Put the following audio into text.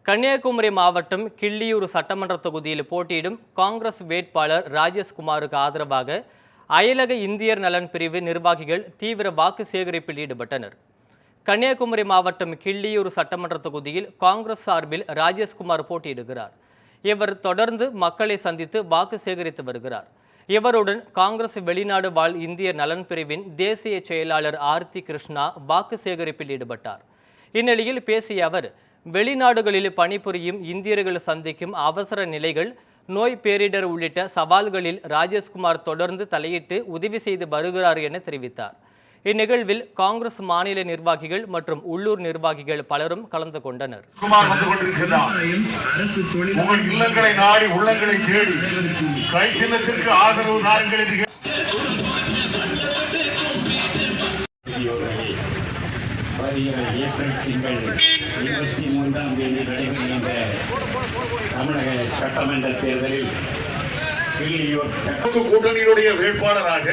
கன்னியாகுமரி மாவட்டம் கிள்ளியூர் சட்டமன்ற தொகுதியில் போட்டியிடும் காங்கிரஸ் வேட்பாளர் ராஜேஷ்குமாருக்கு ஆதரவாக அயலக இந்தியர் நலன் பிரிவு நிர்வாகிகள் தீவிர வாக்கு சேகரிப்பில் ஈடுபட்டனர். கன்னியாகுமரி மாவட்டம் கிள்ளியூர் சட்டமன்ற தொகுதியில் காங்கிரஸ் சார்பில் ராஜேஷ்குமார் போட்டியிடுகிறார். இவர் தொடர்ந்து மக்களை சந்தித்து வாக்கு சேகரித்து வருகிறார். இவருடன் காங்கிரஸ் வெளிநாடு வாழ் இந்தியர் நலன் பிரிவின் தேசிய செயலாளர் ஆர்த்தி கிருஷ்ணா வாக்கு சேகரிப்பில் ஈடுபட்டார். இந்நிலையில் பேசிய அவர், வெளிநாடுகளில் பணிபுரியும் இந்தியர்கள் சந்திக்கும் அவசர நிலைகள், நோய் பேரிடர் உள்ளிட்ட சவால்களில் ராஜேஷ்குமார் தொடர்ந்து தலையிட்டு உதவி செய்து வருகிறார் என தெரிவித்தார். இந்நிகழ்வில் காங்கிரஸ் மாநில நிர்வாகிகள் மற்றும் உள்ளூர் நிர்வாகிகள் பலரும் கலந்து கொண்டனர். இல்லங்களை நாடி உள்ளங்களை தேடி கை சின்னத்திற்கு ஆதரவு தாருங்கள். ஏப்ரல் திங்கள் 23ஆம் தேதி நடைபெறுகின்ற தமிழக சட்டமன்ற தேர்தலில் கிள்ளியூர் கூட்டணியினுடைய வேட்பாளராக